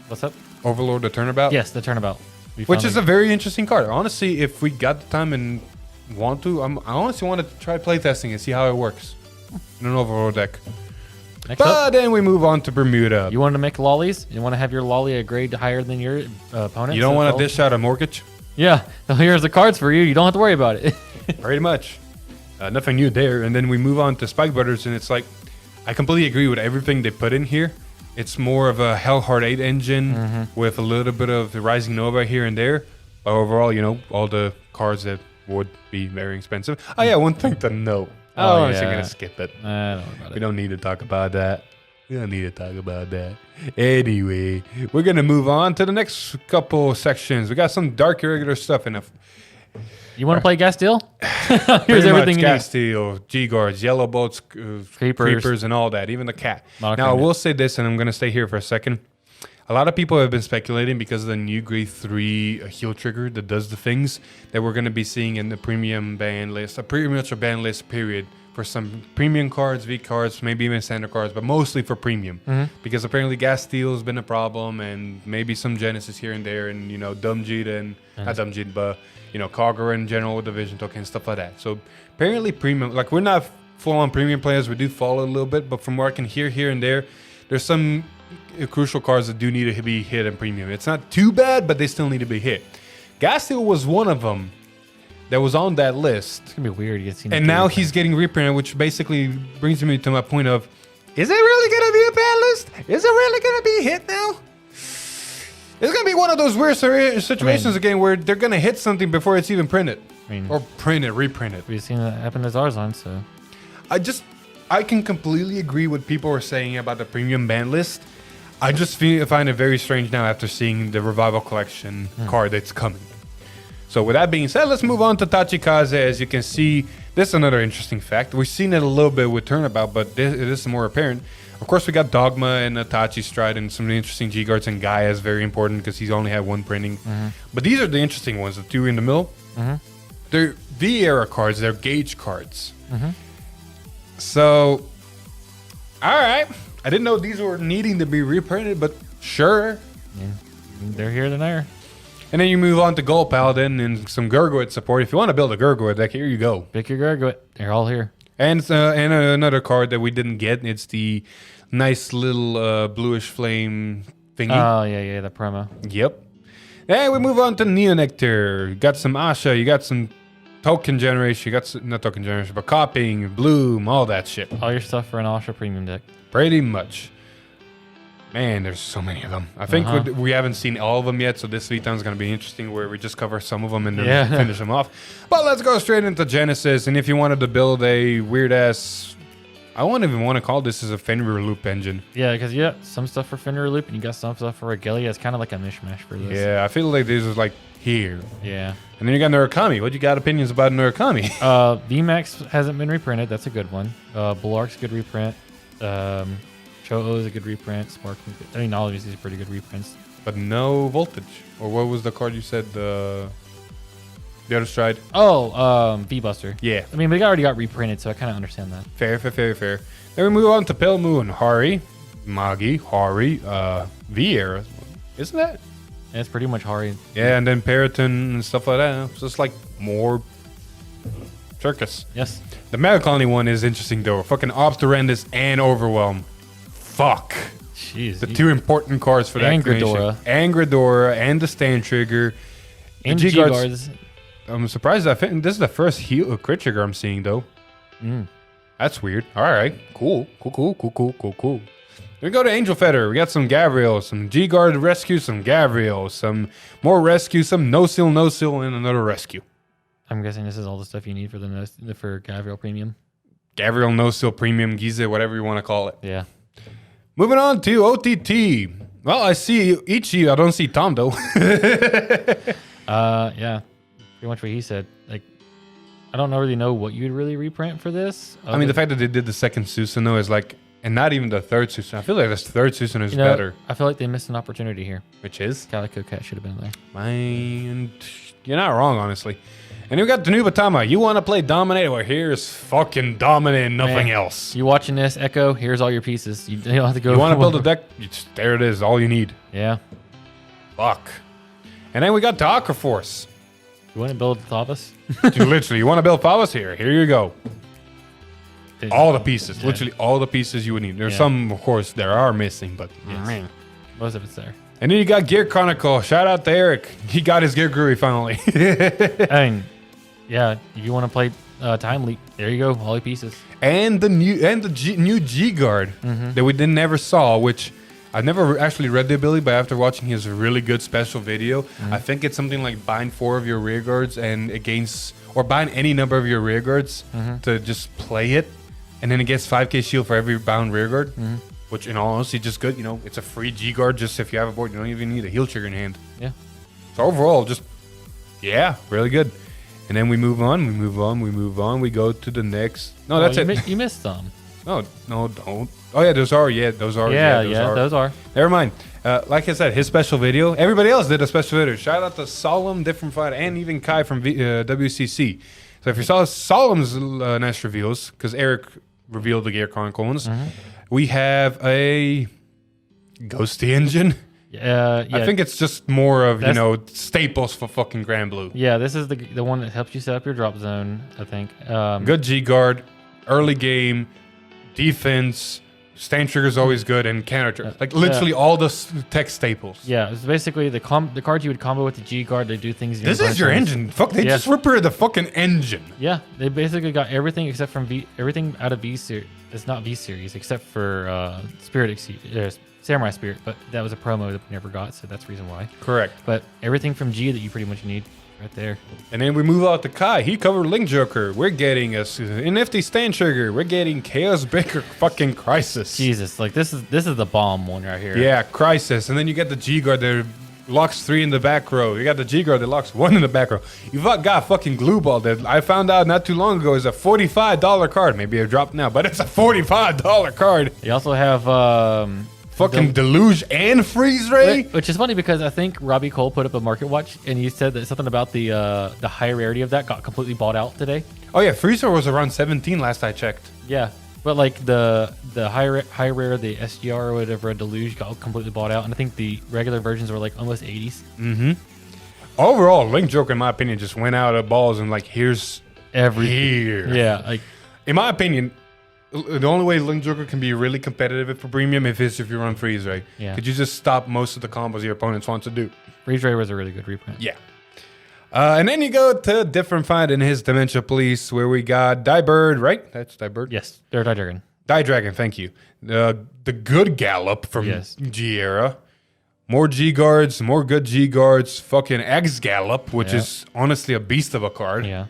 What's up? Overlord the Turnabout? Yes, the Turnabout. Which is a very interesting card. Honestly, if we got the time and want to, I honestly want to try playtesting and see how it works in an Overlord deck. Next up, Then we move on to Bermuda. you want to make lollies? You want to have your lolly a grade higher than your opponent? You don't want to dish out a mortgage? Yeah. So here's the cards for you. You don't have to worry about it. Pretty much. Nothing new there. And then we move on to Spike Brothers, and it's like, I completely agree with everything they put in here. It's more of a Hellheart 8 engine with a little bit of the Rising Nova here and there. But overall, you know, all the cards that would be very expensive. Oh, yeah, one thing to note. Oh, I'm just yeah. going to skip it. I don't know about We it. don't need to talk about that. We don't need to talk about that. Anyway, we're going to move on to the next couple sections. We got some dark irregular stuff in the... You want to play Gastille? Here's everything you need. Castile, G-Guards, Yellow Boats, creepers, and all that. Even the cat. Now, I will say this, and I'm going to stay here for a second. A lot of people have been speculating because of the new grade 3 heal trigger that does the things that we're going to be seeing in the premium ban list, pretty much a ban list period for some premium cards, V cards, maybe even standard cards, but mostly for premium. Because apparently Gastille has been a problem and maybe some Genesis here and there and, Dumjit and, not Dumjit, but, Kagura and General Division Token, stuff like that. So apparently premium, like we're not full-on premium players, we do follow a little bit, but from what I can hear here and there, there's some crucial cards that do need to be hit in premium. It's not too bad, but they still need to be hit. Gastille was one of them that was on that list. It's going to be weird. And now he's getting reprinted, which basically brings me to my point of, is it really going to be a ban list? Is it really going to be hit now? It's going to be one of those weird situations again where they're going to hit something before it's even printed. Or reprint it. We've seen that happen to Zarzan, so... I can completely agree with people are saying about the premium ban list. I just find it very strange now after seeing the Revival Collection card that's coming. So with that being said, let's move on to Tachikaze. As you can see, this is another interesting fact. We've seen it a little bit with Turnabout, but it is more apparent. Of course, we got Dogma and Itachi Stride and some interesting G-Guards, and Gaia is very important because he's only had one printing. But these are the interesting ones, the two in the middle. They're Veeeeerrryyyy cards, they're gauge cards. So, all right. I didn't know these were needing to be reprinted, but sure. Yeah. They're here, they're there. And then you move on to Gold Paladin and some Gurgoid support. If you want to build a Gurgoid deck, here you go. Pick your Gurgoid. They're all here. And another card that we didn't get. It's the nice little bluish flame thingy. Oh, yeah, the promo. Yep. And we move on to Neonectar. You got some Asha. You got some token generation. You got some, not token generation, but copying, bloom, all that shit. All your stuff for an Asha premium deck. Pretty much. Man, there's so many of them. I think we haven't seen all of them yet, so this V-Time is going to be interesting where we just cover some of them and then finish them off. But let's go straight into Genesis. And if you wanted to build a weird-ass... I wouldn't even want to call this as a Fenrir Loop engine. Yeah, because you got some stuff for Fenrir Loop and you got some stuff for Regalia. It's kind of like a mishmash for this. Yeah, I feel like this is like here. Yeah. And then you got Murakami. What you got opinions about Murakami? VMAX hasn't been reprinted. That's a good one. Bulwark's a good reprint. Cho-Oh is a good reprint. Spark, I mean, all of these are pretty good reprints. But no Voltage. Or what was the card you said? The other Stride? Oh, V-Buster. Yeah. I mean, they already got reprinted, so I kind of understand that. Fair. Then we move on to Pale Moon. Hari, Magi, Hari, Veeeeerrryyyy. Isn't that? Yeah, it's pretty much Hari. Yeah, and then Periton and stuff like that. It's just like more circus. Yes. The Mega Colony one is interesting though. Fucking Obsturandus and Overwhelm. Fuck. Jeez. The two important cards for that creation. And Ghidorah and the Stand Trigger. And G-Guards. I'm surprised this is the first crit trigger I'm seeing though. That's weird. All right. Cool. Then we go to Angel Feather. We got some Gavriel, some G-Guard rescue, some Gavriel, some more rescue, some no seal, and another rescue. I'm guessing this is all the stuff you need for for Gavriel Premium. Gavriel, no seal, Premium, Giza, whatever you want to call it. Yeah. Moving on to OTT. Well, I see Ichi. I don't see Tom though. Yeah. Pretty much what he said. Like, I don't really know what you'd really reprint for this. I mean, the fact that they did the second Susanoo is like, and not even the third Susanoo. I feel like this third Susanoo is better. I feel like they missed an opportunity here. Which is? Calico Cat should have been there. Man, you're not wrong, honestly. And we got the new Batama. You want to play Dominate? Well, here's fucking Dominate and nothing else. You watching this, Echo? Here's all your pieces. You don't have to go. You want to build a deck? There it is. All you need. Yeah. Fuck. And then we got Darker Force. You want to build Thavas? Dude, literally, you want to build Thavas here? Here you go. All the pieces. Yeah. Literally all the pieces you would need. There's some, of course, there are missing, but yes. Most of it's there. And then you got Gear Chronicle. Shout out to Eric. He got his Gear Groovy finally. I mean, yeah, if you want to play Time Leap, there you go. All your pieces. And the new G-Guard that we never saw, which I've never actually read the ability, but after watching his really good special video, I think it's something like bind 4 of your rear guards and or bind any number of your rear guards to just play it, and then it gets 5k shield for every bound rear guard. which in all honesty, just good. It's a free G guard. Just if you have a board, you don't even need a heal trigger in hand. Yeah. So overall, just really good. And then we move on. We go to the next. No, that's it. You missed some. No, don't. Oh yeah, those are. Yeah, those are. Those are. Never mind. Like I said, his special video. Everybody else did a special video. Shout out to Solemn, Different Fight, and even Kai from WCC. So if you saw Solemn's Nest reveals, because Eric revealed the Gear Chronicle ones, we have a Ghosty engine. Yeah. I think it's just more of staples for fucking Grand Blue. Yeah, this is the one that helps you set up your drop zone. I think. Good G guard, early game, defense. Stand trigger is always good, and counter literally all the tech staples. Yeah, it's basically the cards you would combo with the G guard. They do things. This is your engine. Fuck, they just repaired the fucking engine. Yeah, they basically got everything except from everything out of V series. It's not V series except for Samurai Spirit, but that was a promo that we never got, so that's the reason why. Correct. But everything from G that you pretty much need. Right there. And then we move out to Kai. He covered Link Joker. We're getting a nifty stand trigger. We're getting Chaos Breaker fucking Crisis. Jesus, this is the bomb one right here. Yeah, Crisis. And then you get the G guard that locks 3 in the back row. You got the G guard that locks 1 in the back row. You got fucking Glue Ball that I found out not too long ago is a $45 card. Maybe it dropped now, but it's a $45 card. You also have fucking Deluge and Freeze Ray, which is funny because I think Robbie Cole put up a market watch and he said that something about the high rarity of that got completely bought out today. Oh yeah, Freeze Ray was around 17 last I checked. Yeah, but like the high rare, the SGR or whatever, Deluge got completely bought out, and I think the regular versions were like almost 80s. Mm-hmm. Overall, Link Joker, in my opinion, just went out of balls and here's everything. Here. Yeah, in my opinion. The only way Link Joker can be really competitive for premium if you run Freeze Ray. Yeah. Could you just stop most of the combos your opponents want to do? Freeze Ray was a really good reprint. Yeah. And then you go to a different fight in his Dimensional Police where we got Bird, right? That's Bird? Yes, they're Dragon. Dragon, thank you. The good Gallop from G era. More G guards, more good G guards. Fucking X Gallop, which is honestly a beast of a card. Yeah.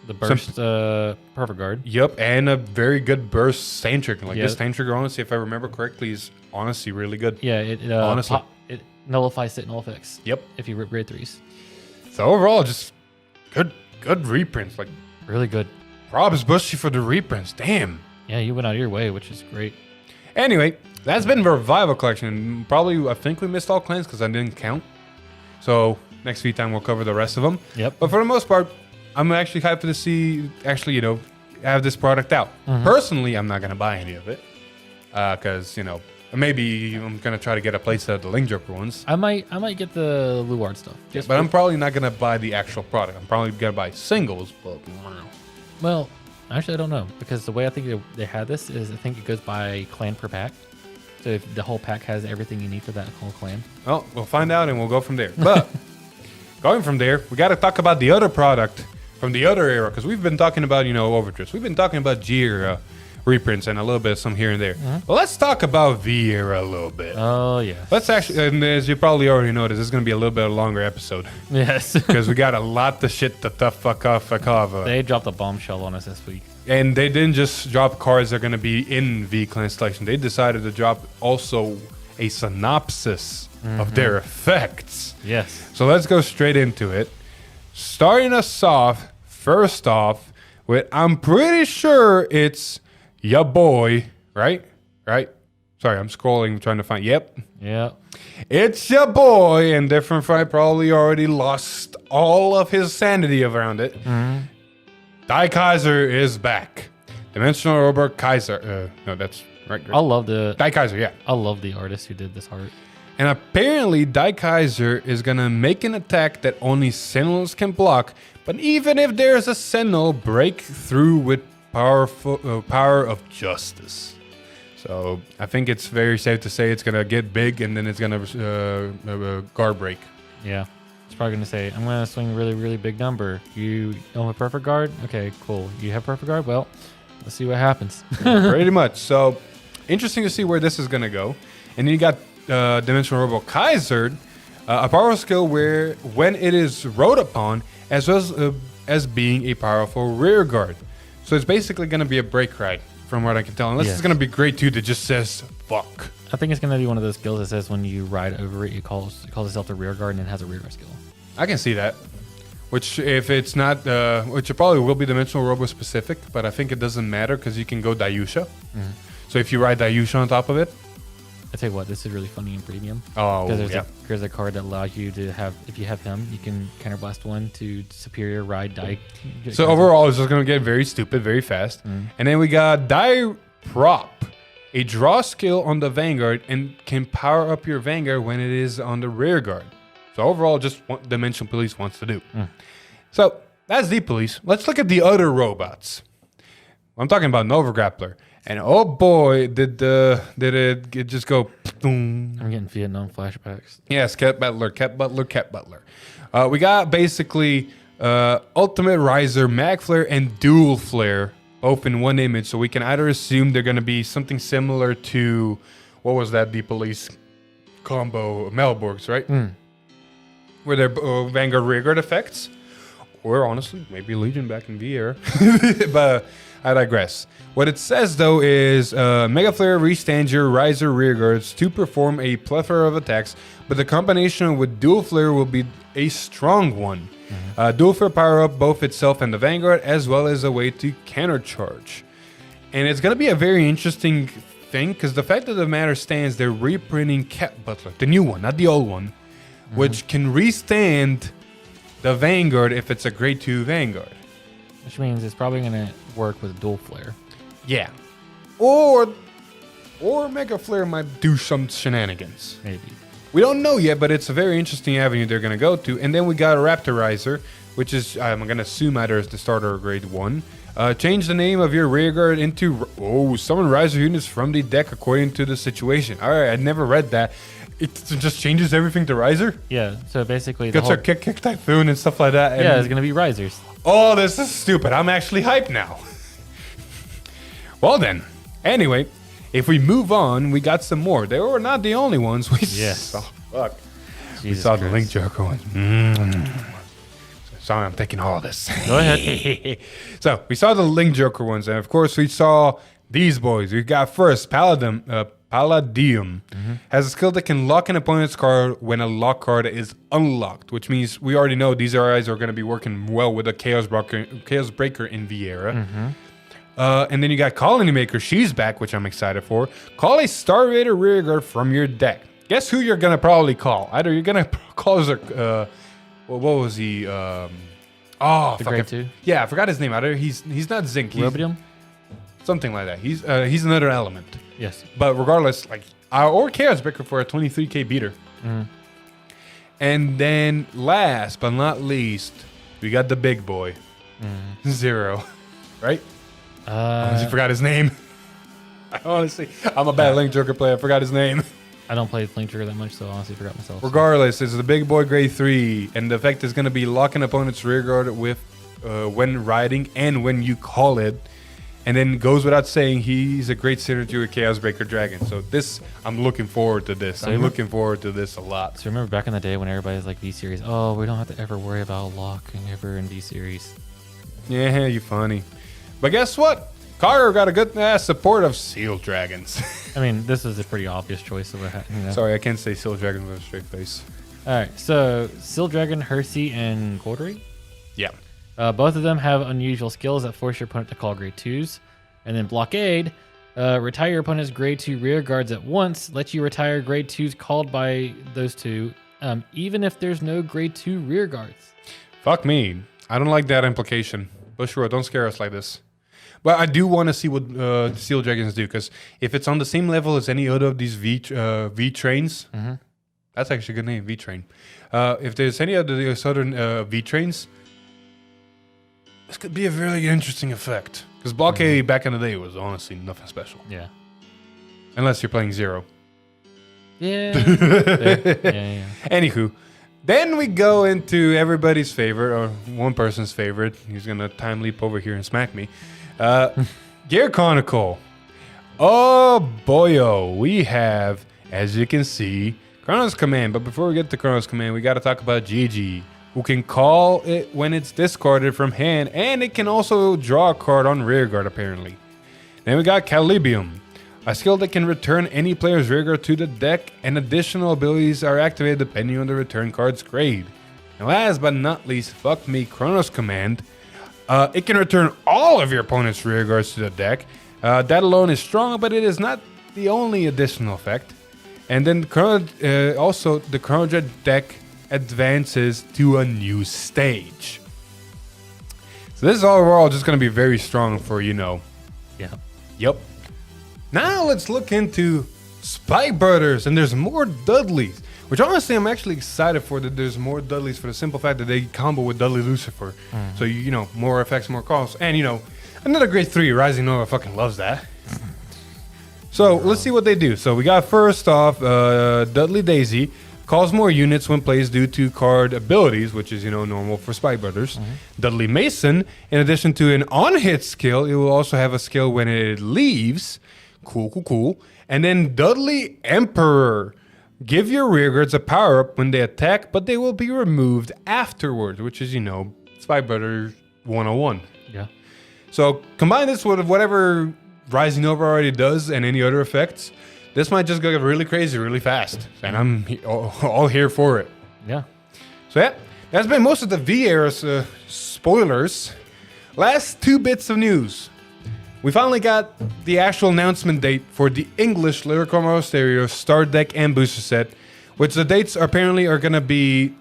The burst perfect guard. Yep, and a very good burst stand trigger. This stand trigger, honestly, if I remember correctly, is honestly really good. Yeah, it nullifies sit null effects. Yep. If you rip grade 3s. So overall, just good reprints. Really good. Rob's Bushy for the reprints. Damn. Yeah, you went out of your way, which is great. Anyway, that's been the Revival Collection. Probably, I think we missed all clans because I didn't count. So next few time we'll cover the rest of them. Yep. But for the most part, I'm actually hyped to see, have this product out. Mm-hmm. Personally, I'm not going to buy any of it. Because, maybe I'm going to try to get a playset of the Link Joker ones. I might get the Luard stuff. But I'm probably not going to buy the actual product. I'm probably going to buy singles. But well, actually, I don't know. Because the way I think they had this is I think it goes by clan per pack. So if the whole pack has everything you need for that whole clan. Well, we'll find out and we'll go from there. But going from there, we got to talk about the other product from the other era, because we've been talking about, overdrifts. We've been talking about G era reprints and a little bit of some here and there. Mm-hmm. Well, let's talk about V era a little bit. Oh, yeah. Let's actually, and as you probably already noticed, this is going to be a little bit of a longer episode. Yes. Because we got a lot of shit to fuck off. They dropped a bombshell on us this week. And they didn't just drop cards that are going to be in V Clan Selection. They decided to drop also a synopsis of their effects. Yes. So let's go straight into it. Starting us off, first off, with I'm pretty sure it's ya boy, right? Right? Sorry, I'm scrolling, trying to find. Yep. Yeah. It's ya boy, and Different Fight probably already lost all of his sanity around it. Mm-hmm. Tachikaze is back. Dimensional Robot Kaiser. No, that's right. I love the Tachikaze, yeah. I love the artist who did this art. And apparently, Tachikaze is going to make an attack that only Sentinels can block. But even if there's a Sentinel, break through with power of justice. So I think it's very safe to say it's going to get big and then it's going to guard break. Yeah. It's probably going to say, I'm going to swing a really, really big number. You don't have perfect guard? Okay, cool. You have perfect guard? Well, let's see what happens. Pretty much. So interesting to see where this is going to go. And then you got Dimensional Robo Kaiser, a power skill where when it is rode upon, as well as being a powerful rear guard. So it's basically going to be a break ride, from what I can tell. Unless it's going to be grade 2 that just says fuck. I think it's going to be one of those skills that says when you ride over it, it calls itself the rear guard and it has a rear guard skill. I can see that. Which, if it's not, which it probably will be dimensional robo specific, but I think it doesn't matter because you can go Dayusha. So if you ride Dayusha on top of it. I tell you what, this is really funny in premium. Oh, because there's a card that allows you to have, if you have him, you can counterblast one to superior ride die. So overall, it's just going to get very stupid very fast. And then we got Die Prop, a draw skill on the Vanguard and can power up your Vanguard when it is on the rear guard. So overall, just what Dimensional Police wants to do. So that's the police. Let's look at the other robots. I'm talking about Nova Grappler. And oh boy, did it just go boom. I'm getting Vietnam flashbacks. Yes, Cat Butler. We got basically Ultimate Riser, Mag Flare, and Dual Flare, both in one image. So we can either assume they're going to be something similar to, what was that, the police combo, Melborgs, right? Where they're Vanguard Rearguard effects. Or honestly, maybe Legion back in Veeeeerrryyyy. But I digress. What it says though is Mega Flare restands your Riser Rearguards to perform a plethora of attacks, but the combination with Dual Flare will be a strong one. Dual Flare power up both itself and the Vanguard, as well as a way to countercharge. And it's going to be a very interesting thing, because the fact of the matter stands, they're reprinting Cat Butler, the new one, not the old one, which can restand the Vanguard if it's a grade 2 Vanguard. Which means it's probably going to work with Dual Flare. Yeah. Or Mega Flare might do some shenanigans. Maybe. We don't know yet, but it's a very interesting avenue they're going to go to. And then we got a Raptorizer, which is, I'm going to assume either is the starter or grade 1. Change the name of your rearguard into, summon Riser units from the deck according to the situation. All right, I never read that. It just changes everything to Riser? Yeah, so basically Gets our kick Typhoon and stuff like that. And yeah, it's going to be Risers. Oh, this is stupid. I'm actually hyped now. Well then, anyway, if we move on, we got some more. They were not the only ones. We saw, we saw the Link Joker ones. Sorry, I'm taking all of this. Go ahead. So, we saw the Link Joker ones, and of course, we saw these boys. We got first, Palladium. Has a skill that can lock an opponent's card when a lock card is unlocked, which means we already know these guys are going to be working well with a Chaos Breaker in Veeeeerrryyyy. And then you got Colony Maker. She's back, which I'm excited for. Call a Star Raider rearguard from your deck. Guess who you're going to probably call? Either you're going to call what was he? The grade 2? Yeah, I forgot his name. Either he's not Zinc. He's Rubidium? something like that. He's another element. Yes. But regardless, like or Chaos Breaker for a 23k beater. And then last but not least, we got the big boy, Zero, right? I honestly forgot his name. I'm a bad Link Joker player. I forgot his name. I don't play Link Joker that much, so I honestly forgot myself. Regardless, it's the big boy grade 3, and the effect is going to be lock an opponent's rearguard with when riding and when you call it. And then goes without saying, he's a great synergy with Chaos Breaker Dragon. So this, I'm looking forward to this. I'm looking forward to this a lot. So remember back in the day when everybody's like V-Series, oh, we don't have to ever worry about locking ever in V-Series. Yeah, you funny. But guess what? Carter got a good ass support of Seal Dragons. I mean, this is a pretty obvious choice of Sorry, I can't say Seal Dragon with a straight face. All right, so Seal Dragon, Hersey, and Goldry. Yeah. Both of them have unusual skills that force your opponent to call grade 2s. And then Blockade, retire your opponent's grade 2 rear guards at once, lets you retire grade 2s called by those two, even if there's no grade 2 rear guards. Fuck me. I don't like that implication. Bushro, don't scare us like this. But I do want to see what the Seal Dragons do, because if it's on the same level as any other of these V-Trains, that's actually a good name, V-Train. If there's any of the southern V-Trains, this could be a very interesting effect. Because Blockade back in the day was honestly nothing special. Yeah. Unless you're playing Zero. Yeah. Anywho, then we go into everybody's favorite, or one person's favorite. He's going to time leap over here and smack me. Gear Chronicle. Oh boyo, we have, as you can see, Chronos Command. But before we get to Chronos Command, we got to talk about Gigi, who can call it when it's discarded from hand, and it can also draw a card on rearguard apparently. Then we got Calibium, a skill that can return any player's rearguard to the deck, and additional abilities are activated depending on the return card's grade. And last but not least, fuck me, Chronos Command. It can return all of your opponent's rearguards to the deck. That alone is strong, but it is not the only additional effect. And then also the Chrono Jet deck advances to a new stage. So this is overall just going to be very strong for, Yeah. Yep. Now let's look into Spike Brothers, and there's more Dudleys. Which honestly, I'm actually excited for that there's more Dudleys for the simple fact that they combo with Dudley Lucifer. So, more effects, more calls. And, another grade 3, Rising Nova fucking loves that. So, let's see what they do. So, we got first off, Dudley Daisy calls more units when plays due to card abilities, which is, normal for Spike Brothers. Dudley Mason, in addition to an on-hit skill, it will also have a skill when it leaves. Cool. And then Dudley Emperor. Give your rearguards a power-up when they attack, but they will be removed afterwards, which is, Spike Brothers 101. Yeah. So combine this with whatever Rising Nova already does and any other effects. This might just go really crazy really fast, and I'm all here for it. Yeah. So yeah, that's been most of the V-Era spoilers. Last 2 bits of news. We finally got the actual announcement date for the English Lyrical Monasterio Start Deck and Booster Set, which the dates apparently are going to be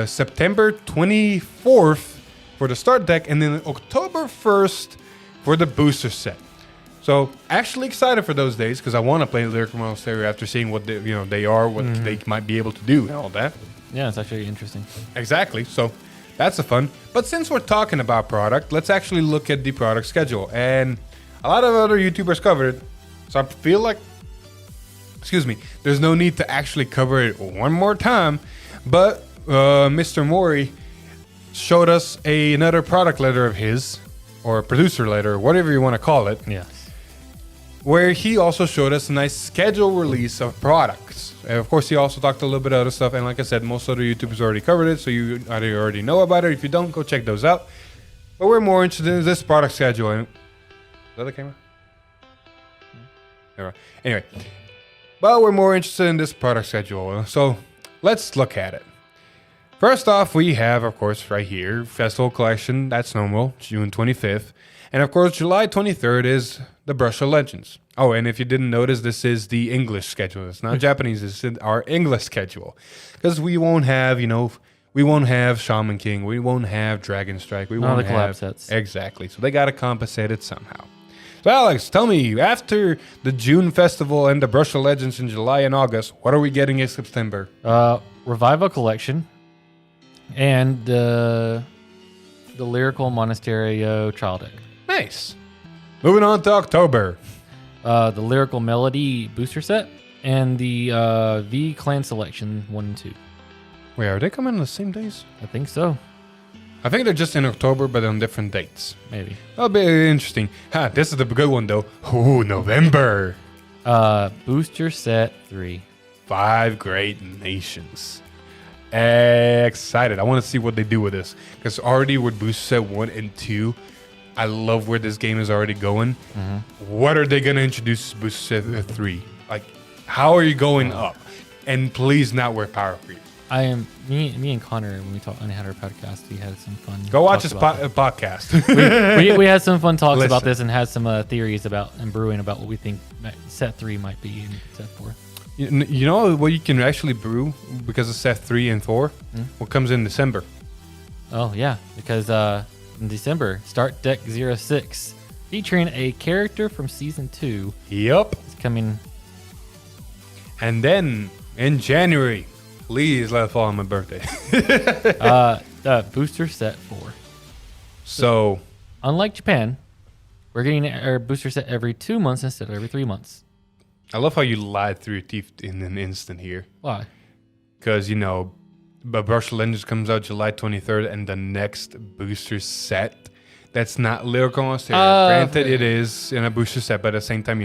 September 24th for the Start Deck and then October 1st for the Booster Set. So actually excited for those days because I want to play Lyrical Monasterio after seeing what they are, what they might be able to do and all that. Yeah, it's actually interesting. Exactly. So that's a fun. But since we're talking about product, let's actually look at the product schedule. And a lot of other YouTubers covered it, so I feel like, there's no need to actually cover it one more time. But Mr. Mori showed us another product letter of his, or producer letter, whatever you want to call it. Yes. Where he also showed us a nice schedule release of products. And of course, he also talked a little bit of other stuff. And like I said, most other YouTubers already covered it, so you either already know about it. If you don't, go check those out. But we're more interested in this product schedule. And is that the camera? Anyway, but we're more interested in this product schedule. So let's look at it. First off, we have, of course, right here, Festival Collection. That's normal, June 25th. And of course, July 23rd is the Brush of Legends. Oh, and if you didn't notice, this is the English schedule. It's not Japanese. It's our English schedule. Because we won't have, we won't have Shaman King. We won't have Dragon Strike. We won't the collab sets. Exactly. So they got to compensate it somehow. So Alex, tell me, after the June festival and the Brush of Legends in July and August, what are we getting in September? Revival Collection and the Lyrical Monasterio Trial Deck. Nice. Moving on to October. The Lyrical Melody Booster Set and the V Clan Selection 1 and 2. Wait, are they coming on the same days? I think so. I think they're just in October, but on different dates. Maybe. That'll be interesting. This is the good one, though. Ooh, November. Booster Set 3. 5 Great Nations. Excited. I want to see what they do with this. Because already with Booster Set 1 and 2, I love where this game is already going. What are they going to introduce Booster Set 3? Like, how are you going up? And please not wear Power Creep. Me and Connor, when we talked on our podcast, we had some fun. Go watch his podcast. we had some fun talks about this and had some theories about and brewing about what we think set 3 might be in set 4. You know what you can actually brew because of set 3 and 4? What comes in December? Oh, yeah. Because in December, Start Deck 06, featuring a character from Season 2. Yep. It's coming. And then in January, please let it fall on my birthday. Booster Set 4. So, unlike Japan, we're getting our booster set every 2 months instead of every 3 months. I love how you lied through your teeth in an instant here. Why? Because, Brush of Legends comes out July 23rd, and the next booster set, that's not Lyrical Monasterio. Granted, it is in a booster set, but at the same time,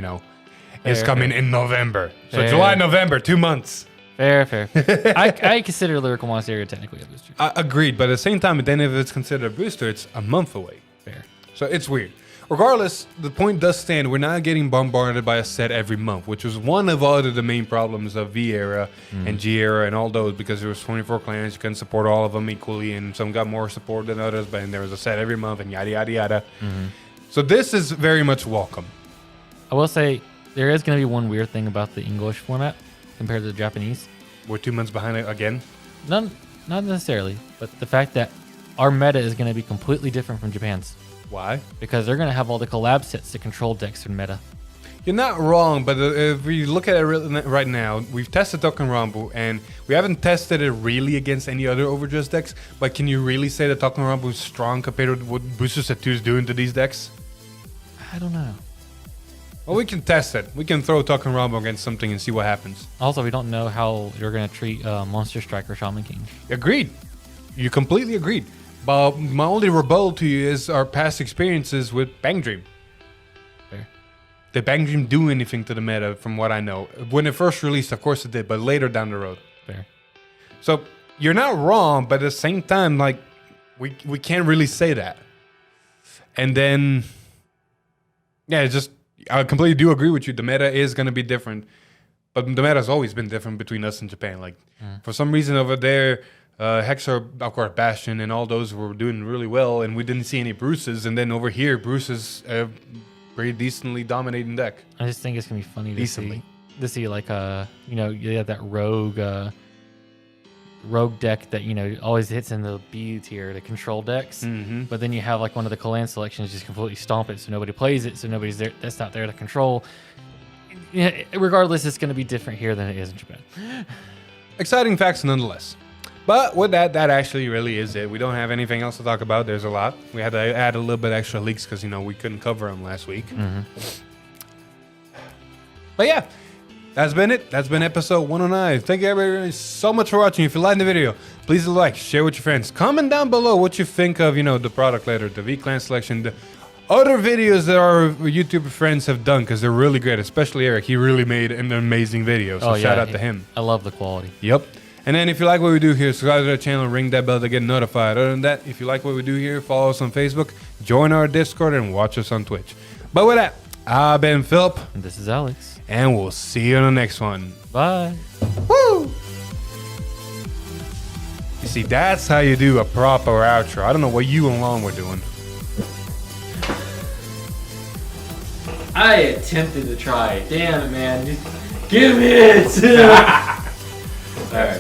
it's coming in November. So July, November, 2 months. Fair. I consider Lyrical Monastery technically a booster. Agreed, but at the same time, then if it's considered a booster, it's a month away. Fair. So it's weird. Regardless, the point does stand. We're not getting bombarded by a set every month, which was one of all of the main problems of V era and G era and all those, because there was 24 clans. You couldn't support all of them equally, and some got more support than others, but there was a set every month and yada, yada, yada. So this is very much welcome. I will say there is going to be one weird thing about the English format compared to the Japanese. We're 2 months behind it again. Not necessarily, but the fact that our meta is going to be completely different from Japan's. Why? Because they're going to have all the collab sets to control decks and meta. You're not wrong, but if we look at it right now, we've tested Token Rumble, and we haven't tested it really against any other Overdress decks, but can you really say that Token Rumble is strong compared to what Booster Set 2 is doing to these decks? I don't know. Well, we can test it. We can throw Token Rumble against something and see what happens. Also, we don't know how you're going to treat Monster Strike or Shaman King. Agreed. You completely agreed. But my only rebuttal to you is our past experiences with Bang Dream. Fair. Did Bang Dream do anything to the meta, from what I know? When it first released, of course it did, but later down the road. Fair. So you're not wrong, but at the same time, like, we can't really say that. And then, yeah, it's just, I completely do agree with you. The meta is going to be different, but the meta has always been different between us and Japan. Like, for some reason over there, Hexar, of course, Bastion, and all those were doing really well, and we didn't see any Bruces. And then over here, Bruce is a pretty decently dominating deck. I just think it's going to be funny to see like, you have that rogue deck that, always hits in the B tier, the control decks. But then you have like one of the clan selections just completely stomp it, so nobody plays it, so nobody's there. That's not there to control. Yeah, regardless, it's going to be different here than it is in Japan. Exciting facts nonetheless. But with that actually really is it. We don't have anything else to talk about. There's a lot. We had to add a little bit extra leaks because, we couldn't cover them last week. But yeah, that's been it. That's been episode 109. Thank you everybody so much for watching. If you liked the video, please like, share with your friends. Comment down below what you think of, the product letter, the V-Clan selection, the other videos that our YouTuber friends have done, because they're really great, especially Eric. He really made an amazing video, so shout out to him. I love the quality. Yep. And then if you like what we do here, subscribe to the channel, ring that bell to get notified. Other than that, if you like what we do here, follow us on Facebook, join our Discord, and watch us on Twitch. But with that, I've been Philip. And this is Alex. And we'll see you on the next one. Bye. Woo! You see, that's how you do a proper outro. I don't know what you and Lon were doing. I attempted to try. Damn it, man. Just give me it. All right.